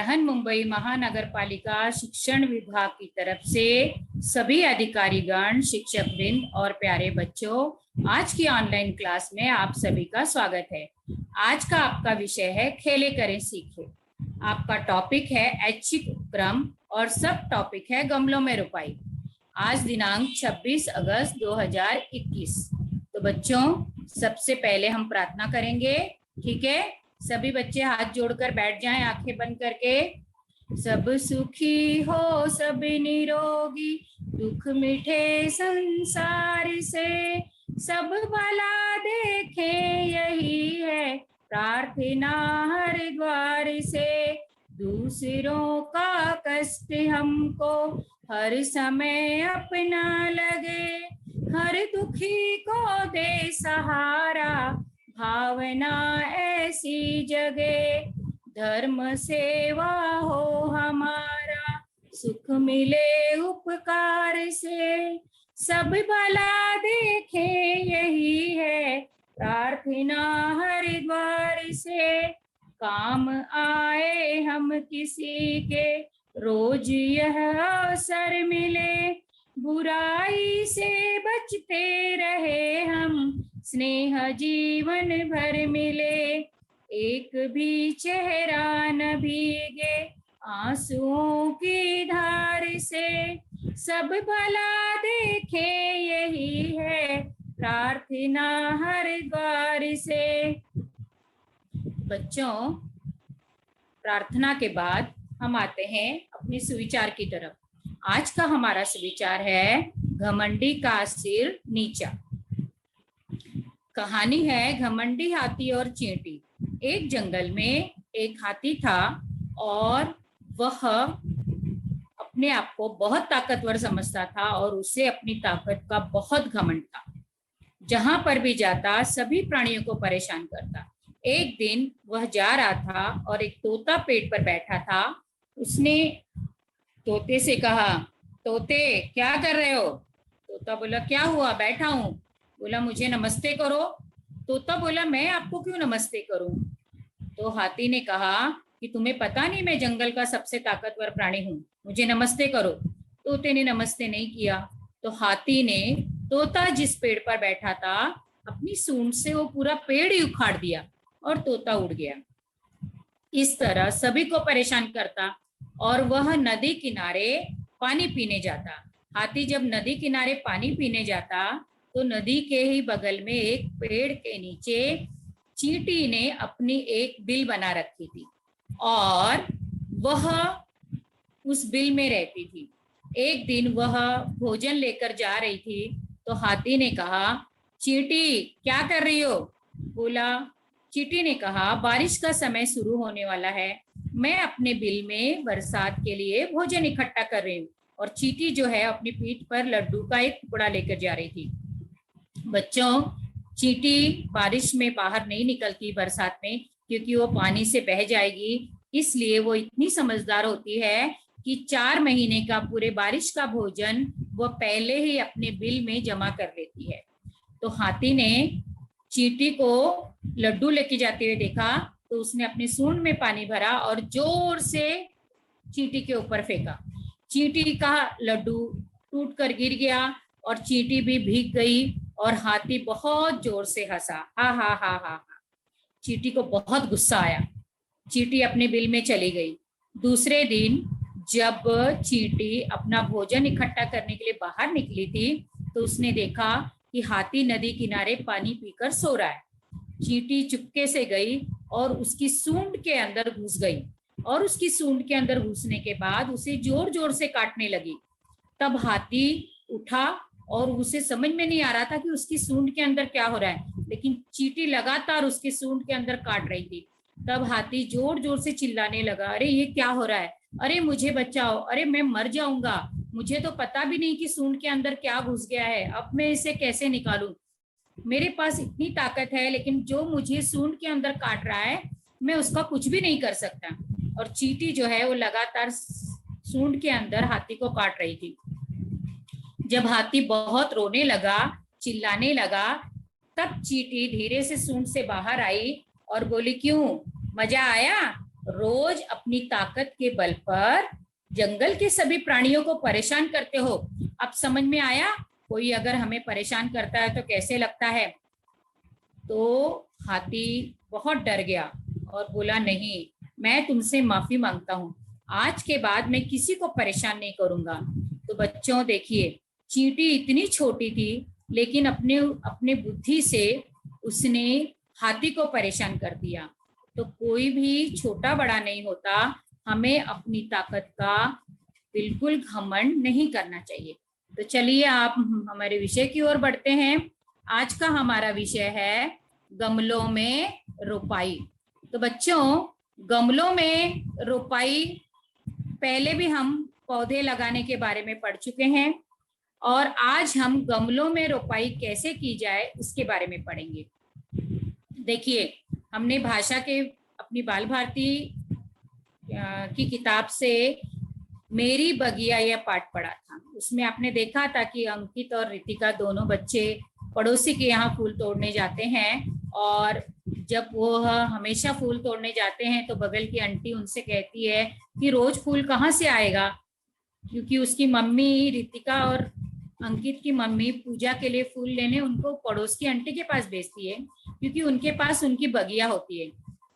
बृहन मुंबई महानगर पालिका शिक्षण विभाग की तरफ से सभी अधिकारीगण, शिक्षक वृंद और प्यारे बच्चों, आज की ऑनलाइन क्लास में आप सभी का स्वागत है। आज का आपका विषय है खेले करें सीखे। आपका टॉपिक है ऐच्छिक उपक्रम और सब टॉपिक है गमलों में रोपाई। आज दिनांक 26 अगस्त 2021। तो बच्चों, सबसे पहले हम प्रार्थना करेंगे, ठीक है? सभी बच्चे हाथ जोड़कर बैठ जाएं, आंखें बंद करके। सब सुखी हो, सब निरोगी, दुख मिटे संसार से, सब भला देखे यही है प्रार्थना हर द्वार से। दूसरों का कष्ट हमको हर समय अपना लगे, हर दुखी को दे सहारा, भावना ऐसी जगे। धर्म सेवा हो हमारा, सुख मिले उपकार से, सब भला देखे यही है प्रार्थना हर द्वार से। काम आए हम किसी के, रोज यह अवसर मिले, बुराई से बचते रहे हम, स्नेह जीवन भर मिले। एक भी चेहरा न भीगे आंसुओं की धार से, सब भला देखे यही है प्रार्थना हर द्वार से। बच्चों, प्रार्थना के बाद हम आते हैं अपने सुविचार की तरफ। आज का हमारा सुविचार है घमंडी का सिर नीचा। कहानी है घमंडी हाथी और चींटी। एक जंगल में एक हाथी था और वह अपने आप को बहुत ताकतवर समझता था और उसे अपनी ताकत का बहुत घमंड था। जहां पर भी जाता सभी प्राणियों को परेशान करता। एक दिन वह जा रहा था और एक तोता पेड़ पर बैठा था। उसने तोते से कहा, तोते क्या कर रहे हो? तोता बोला, क्या हुआ, बैठा हूं। बोला, मुझे नमस्ते करो। तोता बोला, मैं आपको क्यों नमस्ते करूं? तो हाथी ने कहा कि तुम्हें पता नहीं मैं जंगल का सबसे ताकतवर प्राणी हूं, मुझे नमस्ते करो। तोते ने नमस्ते नहीं किया। तो हाथी ने तोता जिस पेड़ पर बैठा था अपनी सूंड से वो पूरा पेड़ ही उखाड़ दिया और तोता उड़ गया। इस तरह सभी को परेशान करता और वह नदी किनारे पानी पीने जाता। हाथी जब नदी किनारे पानी पीने जाता तो नदी के ही बगल में एक पेड़ के नीचे चींटी ने अपनी एक बिल बना रखी थी और वह उस बिल में रहती थी। एक दिन वह भोजन लेकर जा रही थी तो हाथी ने कहा, चींटी क्या कर रही हो? बोला, चींटी ने कहा, बारिश का समय शुरू होने वाला है, मैं अपने बिल में बरसात के लिए भोजन इकट्ठा कर रही हूँ। और चींटी जो है अपनी पीठ पर लड्डू का एक टुकड़ा लेकर जा रही थी। बच्चों, चींटी बारिश में बाहर नहीं निकलती बरसात में, क्योंकि वो पानी से बह जाएगी। इसलिए वो इतनी समझदार होती है कि 4 महीने का पूरे बारिश का भोजन वो पहले ही अपने बिल में जमा कर लेती है। तो हाथी ने चींटी को लड्डू लेके जाते हुए देखा तो उसने अपनी सूंड में पानी भरा और जोर से चींटी के ऊपर फेंका। चींटी का लड्डू टूट कर गिर गया और चींटी भी भीग गई और हाथी बहुत जोर से हंसा, हा हा हा हा। चींटी को बहुत गुस्सा आया। चींटी अपने बिल में चली गई। दूसरे दिन जब चींटी अपना भोजन इकट्ठा करने के लिए बाहर निकली थी तो उसने देखा कि हाथी नदी किनारे पानी पीकर सो रहा है। चींटी चुपके से गई और उसकी सूंड के अंदर घुस गई और उसकी सूंड के अंदर घुसने के बाद उसे जोर जोर से काटने लगी। तब हाथी उठा और उसे समझ में नहीं आ रहा था कि उसकी सूंड के अंदर क्या हो रहा है, लेकिन चींटी लगातार उसकी सूंड के अंदर काट रही थी। तब हाथी जोर जोर से चिल्लाने लगा, अरे ये क्या हो रहा है, अरे मुझे बचाओ, अरे मैं मर जाऊंगा, मुझे तो पता भी नहीं कि सूंड के अंदर क्या घुस गया है, अब मैं इसे कैसे निकालूं? मेरे पास इतनी ताकत है लेकिन जो मुझे सूंड के अंदर काट रहा है मैं उसका कुछ भी नहीं कर सकता। और चींटी जो है वो लगातार सूंड के अंदर हाथी को काट रही थी। जब हाथी बहुत रोने लगा, चिल्लाने लगा, तब चींटी धीरे से सूंड से बाहर आई और बोली, क्यों, मजा आया? रोज अपनी ताकत के बल पर जंगल के सभी प्राणियों को परेशान करते हो। अब समझ में आया कोई अगर हमें परेशान करता है तो कैसे लगता है। तो हाथी बहुत डर गया और बोला, नहीं, मैं तुमसे माफी मांगता हूँ, आज के बाद मैं किसी को परेशान नहीं करूंगा। तो बच्चों देखिए, चींटी इतनी छोटी थी लेकिन अपने अपने बुद्धि से उसने हाथी को परेशान कर दिया। तो कोई भी छोटा बड़ा नहीं होता, हमें अपनी ताकत का बिल्कुल घमंड नहीं करना चाहिए। तो चलिए आप हमारे विषय की ओर बढ़ते हैं। आज का हमारा विषय है गमलों में रोपाई। तो बच्चों, गमलों में रोपाई पहले भी हम पौधे लगाने के बारे में पढ़ चुके हैं और आज हम गमलों में रोपाई कैसे की जाए उसके बारे में पढ़ेंगे। देखिए, हमने भाषा के अपनी बाल भारती की किताब से मेरी बगिया यह पाठ पढ़ा था। उसमें आपने देखा था कि अंकित और रितिका दोनों बच्चे पड़ोसी के यहाँ फूल तोड़ने जाते हैं और जब वो हमेशा फूल तोड़ने जाते हैं तो बगल की आंटी उनसे कहती है कि रोज फूल कहाँ से आएगा, क्योंकि उसकी मम्मी रितिका और अंकित की मम्मी पूजा के लिए फूल लेने उनको पड़ोस की आंटी के पास भेजती है क्योंकि उनके पास उनकी बगिया होती है।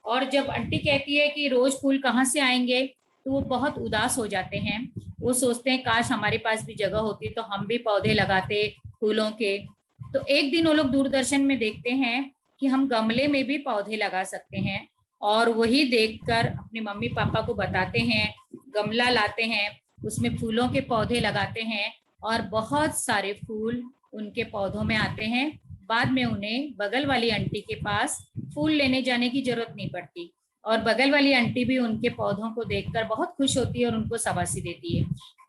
और जब आंटी कहती है कि रोज फूल कहाँ से आएंगे तो वो बहुत उदास हो जाते हैं। वो सोचते हैं काश हमारे पास भी जगह होती तो हम भी पौधे लगाते फूलों के। तो एक दिन वो लोग दूरदर्शन में देखते हैं कि हम गमले में भी पौधे लगा सकते हैं और वही देखकर अपने मम्मी पापा को बताते हैं, गमला लाते हैं, उसमें फूलों के पौधे लगाते हैं और बहुत सारे फूल उनके पौधों में आते हैं। बाद में उन्हें बगल वाली आंटी के पास फूल लेने जाने की जरूरत नहीं पड़ती और बगल वाली आंटी भी उनके पौधों को देखकर बहुत खुश होती है और उनको शाबाशी देती है।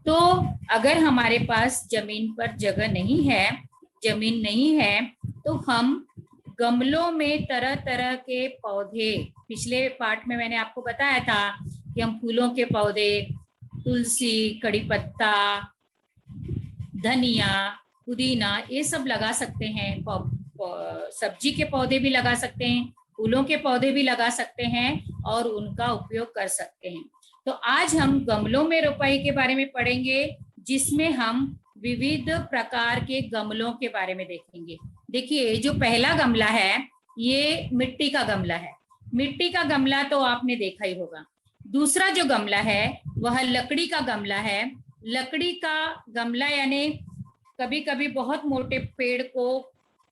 तो अगर हमारे पास जमीन पर जगह नहीं है, जमीन नहीं है, तो हम गमलों में तरह तरह के पौधे, पिछले पार्ट में मैंने आपको बताया था कि हम फूलों के पौधे, तुलसी, कड़ी पत्ता, धनिया, पुदीना, ये सब लगा सकते हैं। सब्जी के पौधे भी लगा सकते हैं, फूलों के पौधे भी लगा सकते हैं और उनका उपयोग कर सकते हैं। तो आज हम गमलों में रोपाई के बारे में पढ़ेंगे जिसमें हम विविध प्रकार के गमलों के बारे में देखेंगे। देखिए, जो पहला गमला है ये मिट्टी का गमला है। मिट्टी का गमला तो आपने देखा ही होगा। दूसरा जो गमला है वह लकड़ी का गमला है। लकड़ी का गमला यानी कभी कभी बहुत मोटे पेड़ को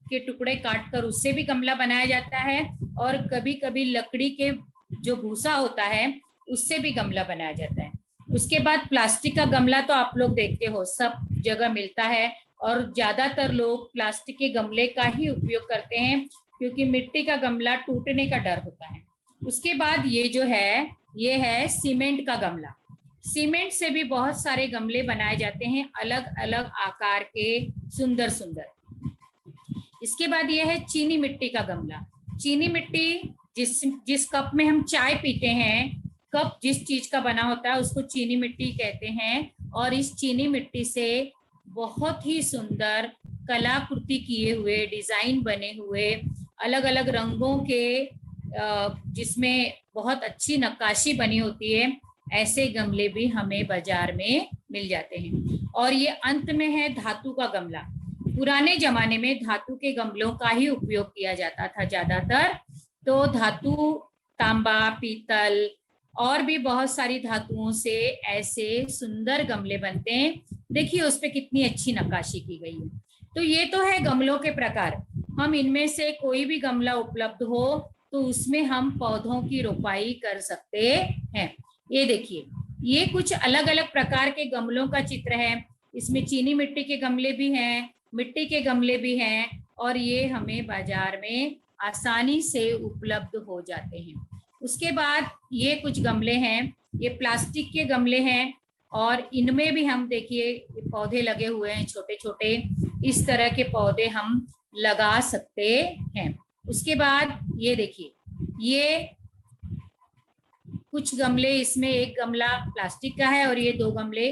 के टुकड़े काटकर उससे भी गमला बनाया जाता है और कभी कभी लकड़ी के जो भूसा होता है उससे भी गमला बनाया जाता है। उसके बाद प्लास्टिक का गमला तो आप लोग देखते हो सब जगह मिलता है और ज्यादातर लोग प्लास्टिक के गमले का ही उपयोग करते हैं क्योंकि मिट्टी का गमला टूटने का डर होता है। उसके बाद ये जो है ये है सीमेंट का गमला। सीमेंट से भी बहुत सारे गमले बनाए जाते हैं, अलग अलग आकार के, सुंदर सुंदर। इसके बाद ये है चीनी मिट्टी का गमला। चीनी मिट्टी जिस कप में हम चाय पीते हैं, कप जिस चीज का बना होता है उसको चीनी मिट्टी कहते हैं और इस चीनी मिट्टी से बहुत ही सुंदर कलाकृति किए हुए, डिजाइन बने हुए, अलग अलग रंगों के जिसमें बहुत अच्छी नक्काशी बनी होती है, ऐसे गमले भी हमें बाजार में मिल जाते हैं। और ये अंत में है धातु का गमला। पुराने जमाने में धातु के गमलों का ही उपयोग किया जाता था ज्यादातर। तो धातु, तांबा, पीतल और भी बहुत सारी धातुओं से ऐसे सुंदर गमले बनते हैं। देखिए उस पे कितनी अच्छी नक्काशी की गई है। तो ये तो है गमलों के प्रकार। हम इनमें से कोई भी गमला उपलब्ध हो तो उसमें हम पौधों की रोपाई कर सकते हैं। ये देखिए, ये कुछ अलग अलग प्रकार के गमलों का चित्र है। इसमें चीनी मिट्टी के गमले भी हैं, मिट्टी के गमले भी हैं और ये हमें बाजार में आसानी से उपलब्ध हो जाते हैं। उसके बाद ये कुछ गमले हैं, ये प्लास्टिक के गमले हैं और इनमें भी हम देखिए पौधे लगे हुए हैं छोटे छोटे। इस तरह के पौधे हम लगा सकते हैं। उसके बाद ये देखिए, ये कुछ गमले, इसमें एक गमला प्लास्टिक का है और ये दो गमले,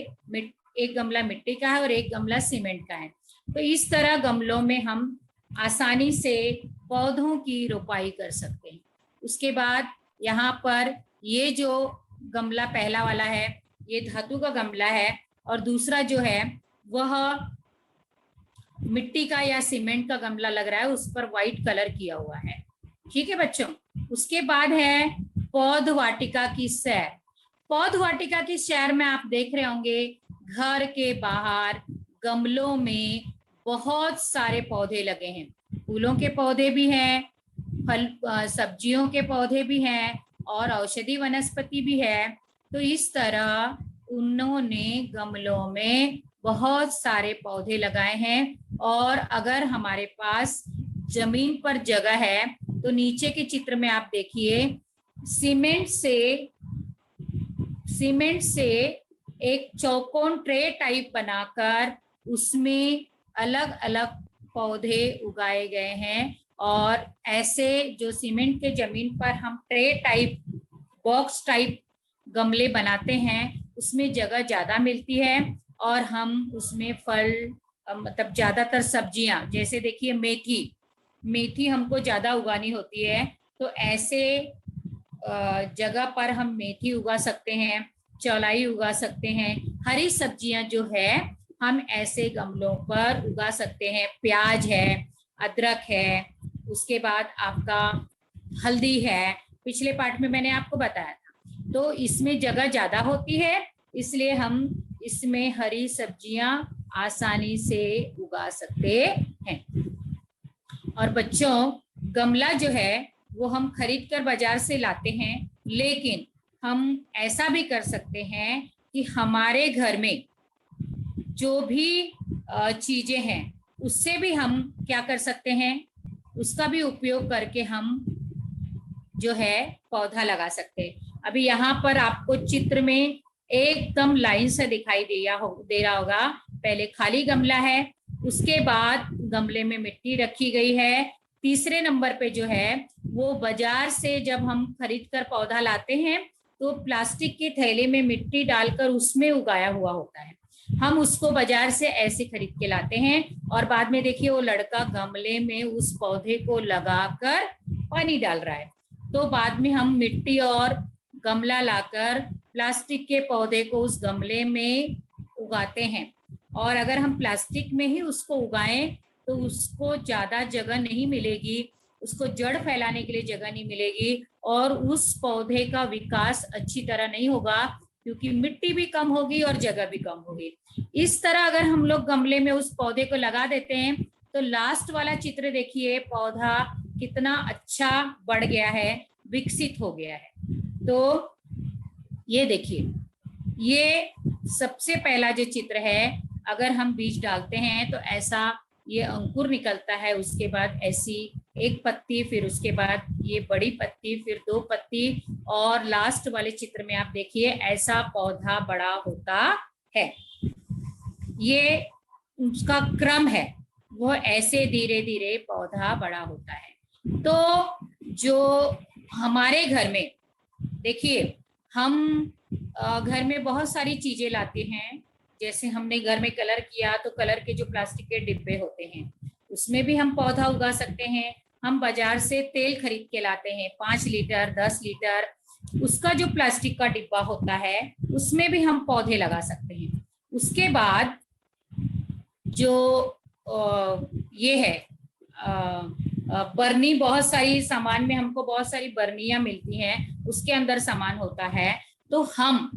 एक गमला मिट्टी का है और एक गमला सीमेंट का है। तो इस तरह गमलों में हम आसानी से पौधों की रोपाई कर सकते हैं। उसके बाद यहाँ पर ये जो गमला पहला वाला है ये धातु का गमला है, और दूसरा जो है वह मिट्टी का या सीमेंट का गमला लग रहा है, उस पर व्हाइट कलर किया हुआ है। ठीक है बच्चों। उसके बाद है पौध वाटिका की सैर। पौध वाटिका की सैर में आप देख रहे होंगे घर के बाहर गमलों में बहुत सारे पौधे लगे हैं, फूलों के पौधे भी हैं, फल सब्जियों के पौधे भी हैं और औषधि वनस्पति भी है। तो इस तरह उन्होंने गमलों में बहुत सारे पौधे लगाए हैं। और अगर हमारे पास जमीन पर जगह है तो नीचे के चित्र में आप देखिए सीमेंट से एक चौकोन ट्रे टाइप बनाकर उसमें अलग अलग पौधे उगाए गए हैं। और ऐसे जो सीमेंट के जमीन पर हम ट्रे टाइप बॉक्स टाइप गमले बनाते हैं उसमें जगह ज्यादा मिलती है और हम उसमें फल मतलब ज्यादातर सब्जियां, जैसे देखिए मेथी हमको ज्यादा उगानी होती है, तो ऐसे जगह पर हम मेथी उगा सकते हैं, चौलाई उगा सकते हैं। हरी सब्जियां जो है हम ऐसे गमलों पर उगा सकते हैं। प्याज है, अदरक है, उसके बाद आपका हल्दी है, पिछले पार्ट में मैंने आपको बताया था। तो इसमें जगह ज्यादा होती है, इसलिए हम इसमें हरी सब्जियां आसानी से उगा सकते हैं। और बच्चों गमला जो है वो हम खरीद कर बाजार से लाते हैं, लेकिन हम ऐसा भी कर सकते हैं कि हमारे घर में जो भी चीजें हैं उससे भी हम क्या कर सकते हैं, उसका भी उपयोग करके हम जो है पौधा लगा सकते हैं। अभी यहाँ पर आपको चित्र में एकदम लाइन से दिखाई दे रहा होगा। पहले खाली गमला है, उसके बाद गमले में मिट्टी रखी गई है, तीसरे नंबर पे जो है वो बाजार से जब हम खरीद कर पौधा लाते हैं तो प्लास्टिक के थैले में मिट्टी डालकर उसमें उगाया हुआ होता है। हम उसको बाजार से ऐसे खरीद के लाते हैं और बाद में देखिए वो लड़का गमले में उस पौधे को लगाकर पानी डाल रहा है। तो बाद में हम मिट्टी और गमला लाकर प्लास्टिक के पौधे को उस गमले में उगाते हैं। और अगर हम प्लास्टिक में ही उसको उगाएं तो उसको ज्यादा जगह नहीं मिलेगी, उसको जड़ फैलाने के लिए जगह नहीं मिलेगी और उस पौधे का विकास अच्छी तरह नहीं होगा, क्योंकि मिट्टी भी कम होगी और जगह भी कम होगी। इस तरह अगर हम लोग गमले में उस पौधे को लगा देते हैं तो लास्ट वाला चित्र देखिए, पौधा कितना अच्छा बढ़ गया है, विकसित हो गया है। तो ये देखिए, ये सबसे पहला जो चित्र है, अगर हम बीज डालते हैं तो ऐसा ये अंकुर निकलता है, उसके बाद ऐसी एक पत्ती, फिर उसके बाद ये बड़ी पत्ती, फिर दो पत्ती, और लास्ट वाले चित्र में आप देखिए ऐसा पौधा बड़ा होता है। ये उसका क्रम है, वो ऐसे धीरे धीरे पौधा बड़ा होता है। तो जो हमारे घर में देखिए, हम घर में बहुत सारी चीजें लाते हैं, जैसे हमने घर में कलर किया तो कलर के जो प्लास्टिक के डिब्बे होते हैं उसमें भी हम पौधा उगा सकते हैं। हम बाजार से तेल खरीद के लाते हैं 5 लीटर 10 लीटर, उसका जो प्लास्टिक का डिब्बा होता है उसमें भी हम पौधे लगा सकते हैं। उसके बाद जो ये है बर्नी, बहुत सारी सामान में हमको बहुत सारी बर्नियां मिलती हैं, उसके अंदर सामान होता है, तो हम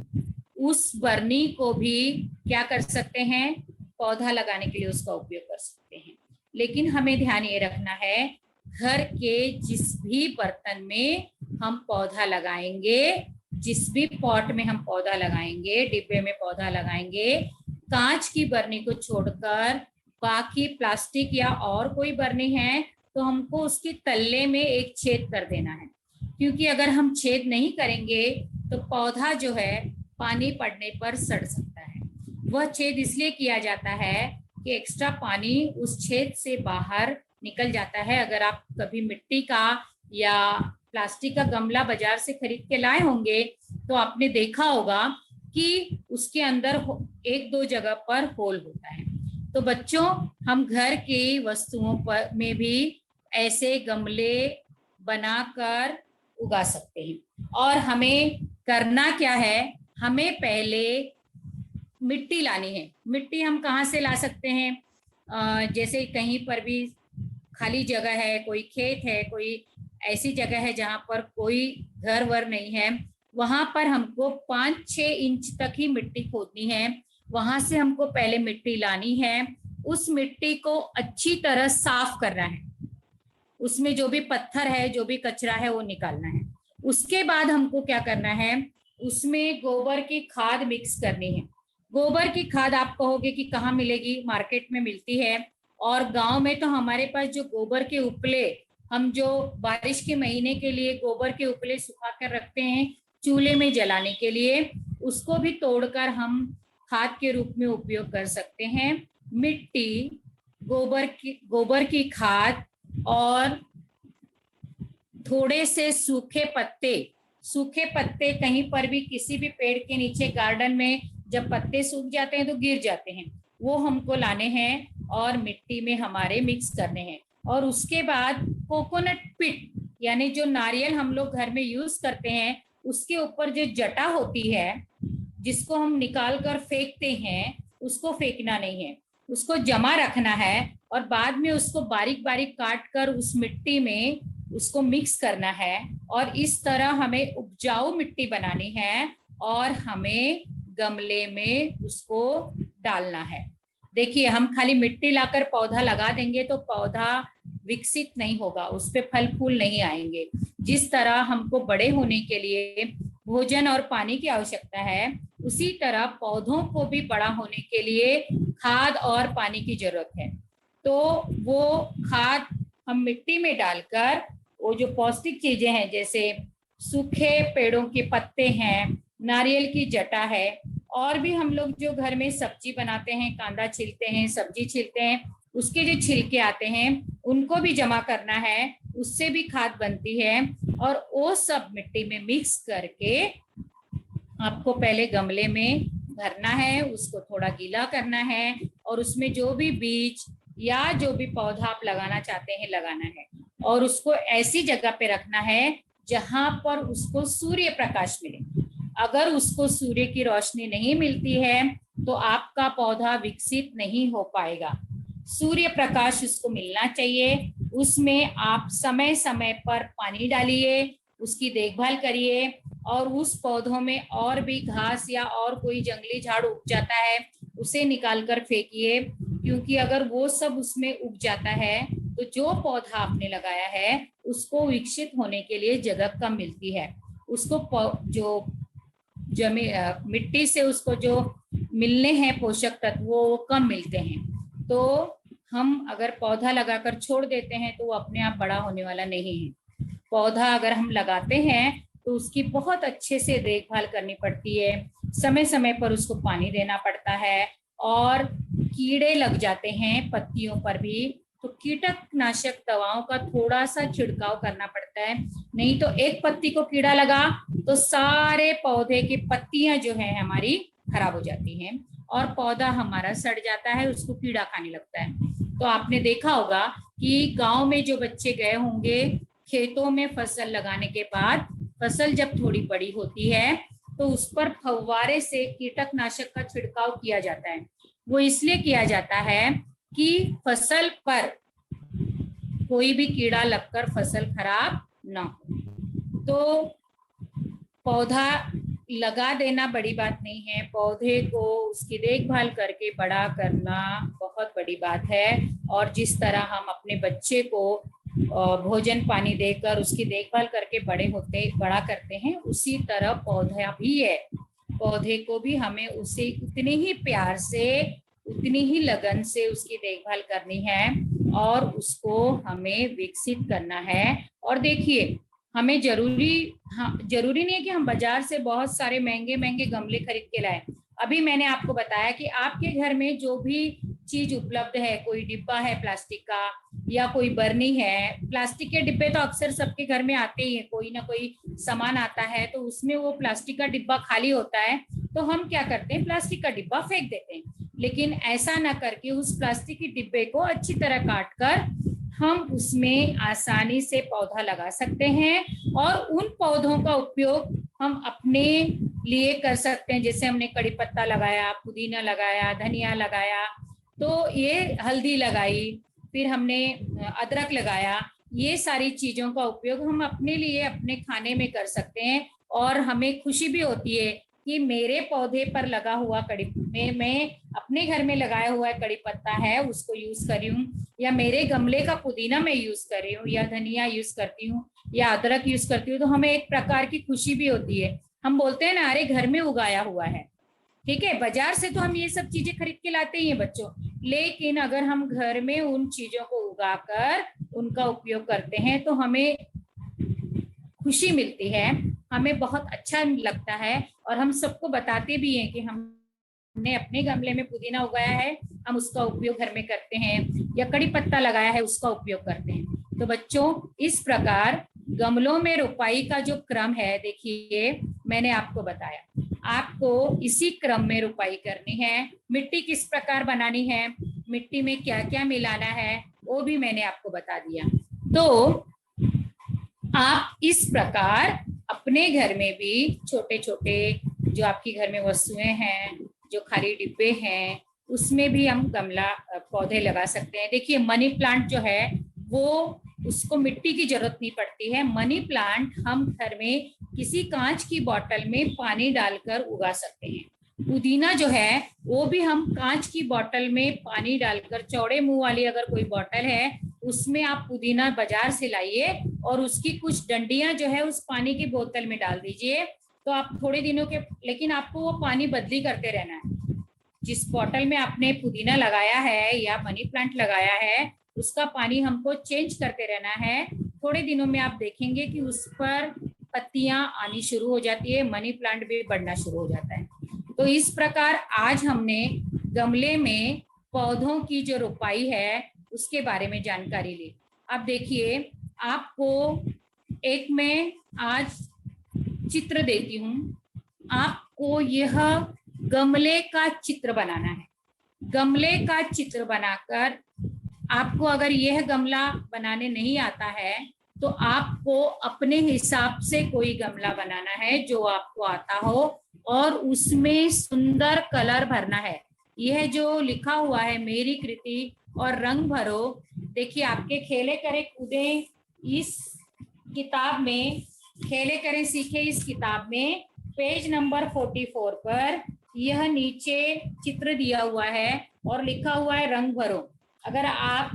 उस बर्नी को भी क्या कर सकते हैं, पौधा लगाने के लिए उसका उपयोग कर सकते हैं। लेकिन हमें ध्यान ये रखना है, घर के जिस भी बर्तन में हम पौधा लगाएंगे, जिस भी पॉट में हम पौधा लगाएंगे, डिब्बे में पौधा लगाएंगे, कांच की बर्नी को छोड़कर बाकी प्लास्टिक या और कोई बर्नी है तो हमको उसके तल्ले में एक छेद कर देना है, क्योंकि अगर हम छेद नहीं करेंगे तो पौधा जो है पानी पड़ने पर सड़ सकता है। वह छेद इसलिए किया जाता है कि एक्स्ट्रा पानी उस छेद से बाहर निकल जाता है। अगर आप कभी मिट्टी का या प्लास्टिक का गमला बाजार से खरीद के लाए होंगे तो आपने देखा होगा कि उसके अंदर एक दो जगह पर होल होता है। तो बच्चों, हम घर की वस्तुओं पर में भी ऐसे गमले बनाकर उगा सकते हैं। और हमें करना क्या है, हमें पहले मिट्टी लानी है। मिट्टी हम कहाँ से ला सकते हैं, जैसे कहीं पर भी खाली जगह है, कोई खेत है, कोई ऐसी जगह है जहां पर कोई घर वर नहीं है, वहां पर हमको 5-6 इंच तक ही मिट्टी खोदनी है। वहां से हमको पहले मिट्टी लानी है, उस मिट्टी को अच्छी तरह साफ करना है, उसमें जो भी पत्थर है, जो भी कचरा है वो निकालना है। उसके बाद हमको क्या करना है, उसमें गोबर की खाद मिक्स करनी है। गोबर की खाद आप कहोगे कि कहाँ मिलेगी, मार्केट में मिलती है। और गांव में तो हमारे पास जो गोबर के उपले, हम जो बारिश के महीने के लिए गोबर के उपले सुखा कर रखते हैं चूल्हे में जलाने के लिए, उसको भी तोड़कर हम खाद के रूप में उपयोग कर सकते हैं। मिट्टी, गोबर की खाद और थोड़े से सूखे पत्ते कहीं पर भी किसी भी पेड़ के नीचे गार्डन में जब पत्ते सूख जाते हैं तो गिर जाते हैं, वो हमको लाने हैं और मिट्टी में हमारे मिक्स करने हैं। और उसके बाद कोकोनट पिट, यानी जो नारियल हम लोग घर में यूज करते हैं, उसके ऊपर जो जटा होती है जिसको हम निकाल कर फेंकते हैं, उसको फेंकना नहीं है, उसको जमा रखना है और बाद में उसको बारीक बारीक काट कर उस मिट्टी में उसको मिक्स करना है। और इस तरह हमें उपजाऊ मिट्टी बनानी है और हमें गमले में उसको डालना है। देखिए, हम खाली मिट्टी लाकर पौधा लगा देंगे तो पौधा विकसित नहीं होगा, उस पे फल फूल नहीं आएंगे। जिस तरह हमको बड़े होने के लिए भोजन और पानी की आवश्यकता है, उसी तरह पौधों को भी बड़ा होने के लिए खाद और पानी की जरूरत है। तो वो खाद हम मिट्टी में डालकर वो जो पौष्टिक चीजें हैं, जैसे सूखे पेड़ों के पत्ते हैं, नारियल की जटा है, और भी हम लोग जो घर में सब्जी बनाते हैं, कांदा छिलते हैं, सब्जी छिलते हैं, उसके जो छिलके आते हैं उनको भी जमा करना है, उससे भी खाद बनती है। और वो सब मिट्टी में मिक्स करके आपको पहले गमले में भरना है, उसको थोड़ा गीला करना है और उसमें जो भी बीज या जो भी पौधा आप लगाना चाहते हैं लगाना है। और उसको ऐसी जगह पे रखना है जहां पर उसको सूर्य प्रकाश मिले। अगर उसको सूर्य की रोशनी नहीं मिलती है तो आपका पौधा विकसित नहीं हो पाएगा। सूर्य प्रकाश उसको मिलना चाहिए। उसमें आप समय समय पर पानी डालिए, उसकी देखभाल करिए। और उस पौधों में और भी घास या और कोई जंगली झाड़ उग जाता है उसे निकाल कर फेंकिए, क्योंकि अगर वो सब उसमें उग जाता है तो जो पौधा आपने लगाया है उसको विकसित होने के लिए जगह कम मिलती है। उसको जो मिट्टी से उसको जो मिलने हैं पोषक तत्व वो कम मिलते हैं। तो हम अगर पौधा लगाकर छोड़ देते हैं तो वो अपने आप बड़ा होने वाला नहीं है। पौधा अगर हम लगाते हैं तो उसकी बहुत अच्छे से देखभाल करनी पड़ती है, समय समय पर उसको पानी देना पड़ता है। और कीड़े लग जाते हैं पत्तियों पर भी, तो कीटनाशक दवाओं का थोड़ा सा छिड़काव करना पड़ता है, नहीं तो एक पत्ती को कीड़ा लगा तो सारे पौधे की पत्तियां जो है हमारी खराब हो जाती हैं और पौधा हमारा सड़ जाता है, उसको कीड़ा खाने लगता है। तो आपने देखा होगा कि गांव में जो बच्चे गए होंगे खेतों में फसल लगाने के बाद, फसल जब थोड़ी बड़ी होती है तो उस पर फव्वारे से कीटनाशक का छिड़काव किया जाता है। वो इसलिए किया जाता है कि फसल पर कोई भी कीड़ा लगकर फसल खराब ना हो। तो पौधा लगा देना बड़ी बात नहीं है, पौधे को उसकी देखभाल करके बड़ा करना बहुत बड़ी बात है। और जिस तरह हम अपने बच्चे को भोजन पानी देकर उसकी देखभाल करके बड़ा करते हैं, उसी तरह पौधा भी है। पौधे को भी हमें उसे उतने ही प्यार से, उतनी ही लगन से उसकी देखभाल करनी है और उसको हमें विकसित करना है। और देखिए, हमें जरूरी नहीं है कि हम बाजार से बहुत सारे महंगे महंगे गमले खरीद के लाएं। अभी मैंने आपको बताया कि आपके घर में जो भी चीज उपलब्ध है, कोई डिब्बा है प्लास्टिक का या कोई बर्नी है, प्लास्टिक के डिब्बे तो अक्सर सबके घर में आते ही है, कोई ना कोई सामान आता है तो उसमें वो प्लास्टिक का डिब्बा खाली होता है तो हम क्या करते हैं, प्लास्टिक का डिब्बा फेंक देते हैं। लेकिन ऐसा ना करके उस प्लास्टिक के डिब्बे को अच्छी तरह काट कर हम उसमें आसानी से पौधा लगा सकते हैं और उन पौधों का उपयोग हम अपने लिए कर सकते हैं। जैसे हमने कड़ी पत्ता लगाया, पुदीना लगाया, धनिया लगाया, तो ये हल्दी लगाई, फिर हमने अदरक लगाया, ये सारी चीजों का उपयोग हम अपने लिए अपने खाने में कर सकते हैं। और हमें खुशी भी होती है कि मेरे पौधे पर लगा हुआ कड़ी में, मैं अपने घर में लगाया हुआ कड़ी पत्ता है उसको यूज कर रही हूँ, या मेरे गमले का पुदीना मैं यूज कर रही हूँ, या धनिया यूज करती हूँ, या अदरक यूज करती हूँ, तो हमें एक प्रकार की खुशी भी होती है। हम बोलते हैं ना, अरे घर में उगाया हुआ है। ठीक है, बाजार से तो हम ये सब चीजें खरीद के लाते ही हैं बच्चों, लेकिन अगर हम घर में उन चीजों को उगाकर उनका उपयोग करते हैं तो हमें खुशी मिलती है, हमें बहुत अच्छा लगता है। और हम सबको बताते भी हैं कि हमने अपने गमले में पुदीना उगाया है, हम उसका उपयोग घर में करते हैं, या कड़ी पत्ता लगाया है उसका उपयोग करते हैं। तो बच्चों, इस प्रकार गमलों में रोपाई का जो क्रम है, देखिए मैंने आपको बताया, आपको इसी क्रम में रोपाई करनी है। मिट्टी किस प्रकार बनानी है, मिट्टी में क्या क्या मिलाना है, वो भी मैंने आपको बता दिया। तो आप इस प्रकार अपने घर में भी छोटे छोटे जो आपके घर में वस्तुएं हैं, जो खाली डिब्बे हैं, उसमें भी हम गमला पौधे लगा सकते हैं। देखिए मनी प्लांट जो है वो, उसको मिट्टी की जरूरत नहीं पड़ती है। मनी प्लांट हम घर में किसी कांच की बोतल में पानी डालकर उगा सकते हैं। पुदीना जो है वो भी हम कांच की बोतल में पानी डालकर, चौड़े मुंह वाली अगर कोई बोतल है उसमें आप पुदीना बाजार से लाइए और उसकी कुछ डंडियां जो है उस पानी की बोतल में डाल दीजिए, तो आप थोड़े दिनों के, लेकिन आपको वो पानी बदली करते रहना है। जिस बोतल में आपने पुदीना लगाया है या मनी प्लांट लगाया है उसका पानी हमको चेंज करते रहना है। थोड़े दिनों में आप देखेंगे कि उस पर पत्तियां आनी शुरू हो जाती है, मनी प्लांट भी बढ़ना शुरू हो जाता है। तो इस प्रकार आज हमने गमले में पौधों की जो रोपाई है उसके बारे में जानकारी ली। अब देखिए, आपको एक मैं आज चित्र देती हूँ। आपको यह गमले का चित्र बनाना है। गमले का चित्र बनाकर, आपको अगर यह गमला बनाने नहीं आता है तो आपको अपने हिसाब से कोई गमला बनाना है जो आपको आता हो, और उसमें सुंदर कलर भरना है। यह जो लिखा हुआ है मेरी कृति और रंग भरो, देखिए आपके खेले करे कूदे इस किताब में, खेले करें सीखे इस किताब में पेज नंबर 44 पर यह नीचे चित्र दिया हुआ है और लिखा हुआ है रंग भरो। अगर आप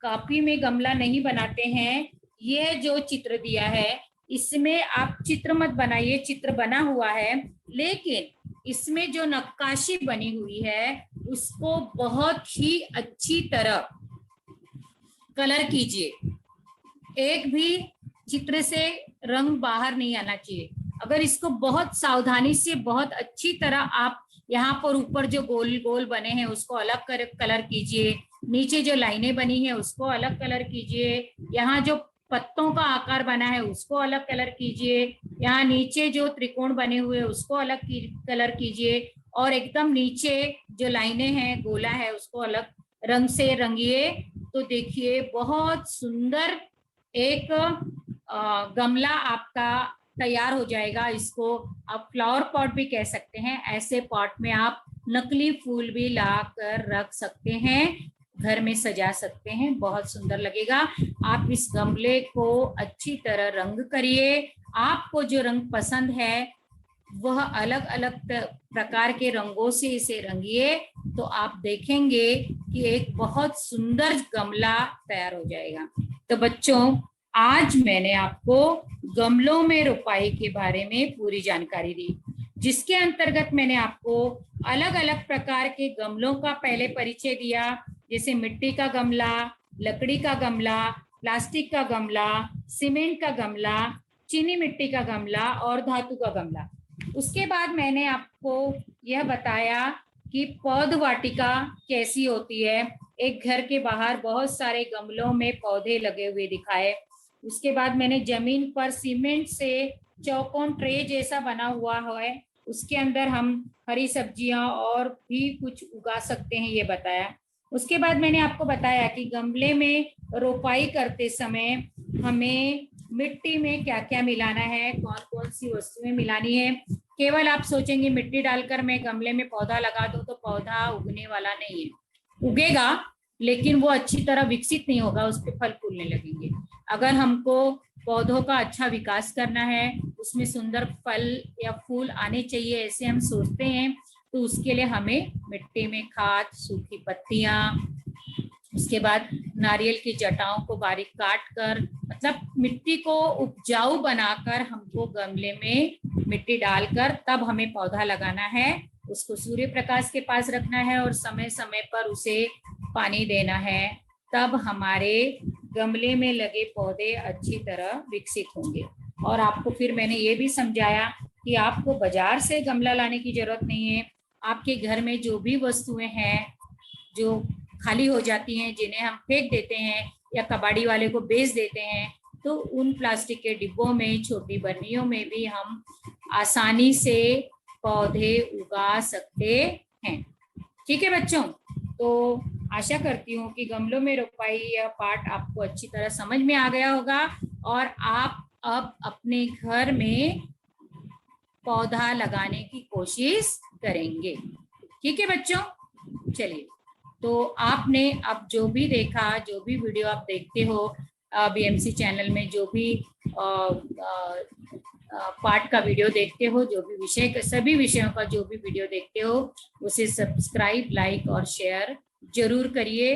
कॉपी में गमला नहीं बनाते हैं, यह जो चित्र दिया है इसमें आप चित्र मत बनाइए, चित्र बना हुआ है, लेकिन इसमें जो नक्काशी बनी हुई है उसको बहुत ही अच्छी तरह कलर कीजिए। एक भी चित्र से रंग बाहर नहीं आना चाहिए। अगर इसको बहुत सावधानी से, बहुत अच्छी तरह आप यहाँ पर ऊपर जो गोल गोल बने हैं उसको अलग कलर कीजिए, नीचे जो लाइनें बनी है उसको अलग कलर कीजिए, यहाँ जो पत्तों का आकार बना है उसको अलग कलर कीजिए, यहाँ नीचे जो त्रिकोण बने हुए उसको अलग कलर कीजिए, और एकदम नीचे जो लाइनें हैं, गोला है, उसको अलग रंग से रंगिए। तो देखिए बहुत सुंदर एक गमला आपका तैयार हो जाएगा। इसको आप फ्लावर पॉट भी कह सकते हैं। ऐसे पॉट में आप नकली फूल भी ला कर रख सकते हैं, घर में सजा सकते हैं, बहुत सुंदर लगेगा। आप इस गमले को अच्छी तरह रंग करिए। आपको जो रंग पसंद है वह अलग अलग प्रकार के रंगों से इसे रंगिए, तो आप देखेंगे कि एक बहुत सुंदर गमला तैयार हो जाएगा। तो बच्चों, आज मैंने आपको गमलों में रोपाई के बारे में पूरी जानकारी दी, जिसके अंतर्गत मैंने आपको अलग अलग प्रकार के गमलों का पहले परिचय दिया, जैसे मिट्टी का गमला, लकड़ी का गमला, प्लास्टिक का गमला, सीमेंट का गमला, चीनी मिट्टी का गमला और धातु का गमला। उसके बाद मैंने आपको यह बताया कि पौध वाटिका कैसी होती है। एक घर के बाहर बहुत सारे गमलों में पौधे लगे हुए दिखाए। उसके बाद मैंने जमीन पर सीमेंट से चौकोन ट्रे जैसा बना हुआ है, उसके अंदर हम हरी सब्जियां और भी कुछ उगा सकते हैं, ये बताया। उसके बाद मैंने आपको बताया कि गमले में रोपाई करते समय हमें मिट्टी में क्या क्या मिलाना है, कौन कौन सी वस्तुएं मिलानी है। केवल आप सोचेंगे मिट्टी डालकर मैं गमले में पौधा लगा दूं तो पौधा उगने वाला नहीं है। उगेगा लेकिन वो अच्छी तरह विकसित नहीं होगा, उस पर फल फूलने लगेंगे। अगर हमको पौधों का अच्छा विकास करना है, उसमें सुंदर फल या फूल आने चाहिए ऐसे हम सोचते हैं, तो उसके लिए हमें मिट्टी में खाद, सूखी पत्तियां, उसके बाद नारियल की जटाओं को बारीक काट कर, मतलब मिट्टी को उपजाऊ बनाकर हमको गमले में मिट्टी डालकर तब हमें पौधा लगाना है। उसको सूर्य प्रकाश के पास रखना है और समय समय पर उसे पानी देना है, तब हमारे गमले में लगे पौधे अच्छी तरह विकसित होंगे। और आपको फिर मैंने ये भी समझाया कि आपको बाजार से गमला लाने की जरूरत नहीं है। आपके घर में जो भी वस्तुएं हैं जो खाली हो जाती हैं, जिन्हें हम फेंक देते हैं या कबाड़ी वाले को बेच देते हैं, तो उन प्लास्टिक के डिब्बों में, छोटी बर्नियों में भी हम आसानी से पौधे उगा सकते हैं। ठीक है बच्चों, तो आशा करती हूँ कि गमलों में रोपाई यह पाठ आपको अच्छी तरह समझ में आ गया होगा और आप अब अपने घर में पौधा लगाने की कोशिश करेंगे। ठीक है बच्चों, चलिए, तो आपने अब जो भी देखा, जो भी वीडियो आप देखते हो बीएमसी चैनल में, जो भी पाठ का वीडियो देखते हो, जो भी विषय, सभी विषयों का जो भी वीडियो देखते हो, उसे सब्सक्राइब, लाइक और शेयर जरूर करिए।